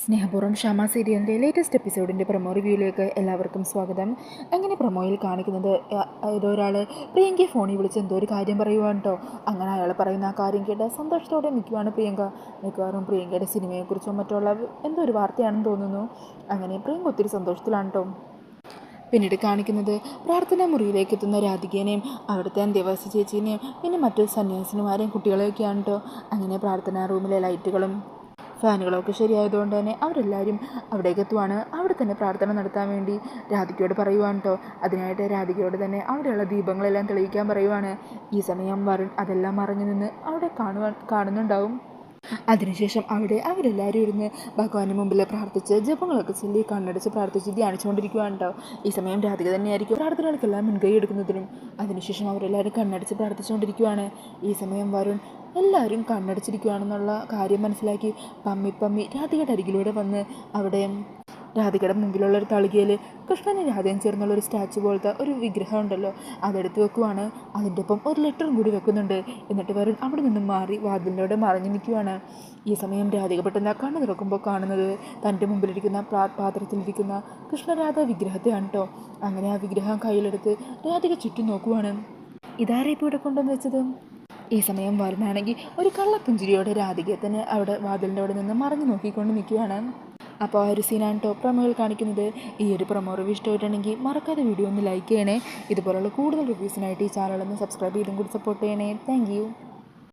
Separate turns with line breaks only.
സ്നേഹപൂർവ്വം ഷമ സീരിയലിൻ്റെ latest എപ്പിസോഡിൻ്റെ promo റിവ്യൂയിലേക്ക് എല്ലാവർക്കും സ്വാഗതം. അങ്ങനെ പ്രൊമോയിൽ കാണിക്കുന്നത് ഏതോ ഒരാൾ പ്രിയങ്കയെ ഫോണിൽ വിളിച്ച് എന്തോ ഒരു കാര്യം പറയുവാണ് കേട്ടോ. അങ്ങനെ അയാൾ പറയുന്ന ആ കാര്യം കേട്ട് സന്തോഷത്തോടെ നിൽക്കുവാണ് പ്രിയങ്ക. മിക്കവാറും പ്രിയങ്കയുടെ സിനിമയെക്കുറിച്ചോ മറ്റുള്ള എന്തോ ഒരു വാർത്തയാണെന്ന് തോന്നുന്നു. അങ്ങനെ പ്രിയങ്ക ഒത്തിരി സന്തോഷത്തിലാണ് കേട്ടോ. പിന്നീട് കാണിക്കുന്നത് പ്രാർത്ഥനാ മുറിയിലേക്ക് എത്തുന്ന രാധികേനെയും അവിടുത്തെ അന്ത്യവാസി ചേച്ചീനെയും പിന്നെ മറ്റു സന്യാസിനിമാരെയും കുട്ടികളെയൊക്കെയാണ് കേട്ടോ. അങ്ങനെ പ്രാർത്ഥനാ റൂമിലെ ലൈറ്റുകളും ഫാനുകളൊക്കെ ശരിയായതുകൊണ്ട് തന്നെ അവരെല്ലാവരും അവിടേക്ക് എത്തുവാണ്. അവിടെ തന്നെ പ്രാർത്ഥന നടത്താൻ വേണ്ടി രാധികയോട് പറയുവാണ് കേട്ടോ. അതിനായിട്ട് രാധികയോട് തന്നെ അവിടെയുള്ള ദീപങ്ങളെല്ലാം തെളിയിക്കാൻ പറയുവാണ്. ഈ സമയം വരുൺ അതെല്ലാം മറഞ്ഞു നിന്ന് അവിടെ കാണുന്നുണ്ടാവും. അതിനുശേഷം അവിടെ അവരെല്ലാവരും ഇരുന്ന് ഭഗവാന് മുമ്പിൽ പ്രാർത്ഥിച്ച് ജപങ്ങളൊക്കെ ചൊല്ലി കണ്ണടച്ച് പ്രാർത്ഥിച്ച് ധ്യാനിച്ചുകൊണ്ടിരിക്കുകയാണ് കേട്ടോ. ഈ സമയം രാധിക തന്നെയായിരിക്കും പ്രാർത്ഥനകൾക്കെല്ലാം മുൻകൈ എടുക്കുന്നതിനും. അതിനുശേഷം അവരെല്ലാവരും കണ്ണടച്ച് പ്രാർത്ഥിച്ചുകൊണ്ടിരിക്കുകയാണ്. ഈ സമയം വരുൺ എല്ലാവരും കണ്ണടച്ചിരിക്കുകയാണെന്നുള്ള കാര്യം മനസ്സിലാക്കി പമ്മി രാധികയുടെ അരികിലൂടെ വന്ന് അവിടെ രാധികയുടെ മുമ്പിലുള്ള ഒരു തളികയിൽ കൃഷ്ണനും രാധയും ചേർന്നുള്ള ഒരു സ്റ്റാച്ചു പോലത്തെ ഒരു വിഗ്രഹം ഉണ്ടല്ലോ, അതെടുത്ത് വെക്കുവാണ്. അതിൻ്റെ ഒപ്പം ഒരു ലെറ്ററും കൂടി വെക്കുന്നുണ്ട്. എന്നിട്ട് വരുൺ അവിടെ നിന്നും മാറി വാതിലിനോട് മറഞ്ഞു നിൽക്കുവാണ്. ഈ സമയം രാധിക പെട്ടെന്ന് കണ്ണ് തുറക്കുമ്പോൾ കാണുന്നത് തൻ്റെ മുമ്പിലിരിക്കുന്ന പാത്രത്തിലിരിക്കുന്ന കൃഷ്ണരാധ വിഗ്രഹത്തെയാണ് കേട്ടോ. അങ്ങനെ ആ വിഗ്രഹം കയ്യിലെടുത്ത് രാധിക ചുറ്റും നോക്കുവാണ്. ഇതാരെ ഇപ്പോൾ ഇവിടെ കൊണ്ടുവന്ന് വെച്ചത്? ഈ സമയം വരുണാണെങ്കിൽ ഒരു കള്ളപ്പുഞ്ചിരിയോടെ രാധികയെ തന്നെ അവിടെ വാതിലിൻ്റെ അവിടെ നിന്ന് മറഞ്ഞു നോക്കിക്കൊണ്ട് നിൽക്കുകയാണ്. അപ്പോൾ ആ ഒരു സീനാണ് കേട്ടോ പ്രൊമോയിൽ കാണിക്കുന്നത്. ഈ ഒരു പ്രൊമോ റിവ്യൂ ഇഷ്ടമായിട്ടുണ്ടെങ്കിൽ മറക്കാതെ വീഡിയോ ഒന്ന് ലൈക്ക് ചെയ്യണേ. ഇതുപോലുള്ള കൂടുതൽ റിവ്യൂസിനായിട്ട് ഈ ചാനലൊന്ന് സബ്സ്ക്രൈബ് ചെയ്തും കൂടി സപ്പോർട്ട് ചെയ്യണേ. താങ്ക്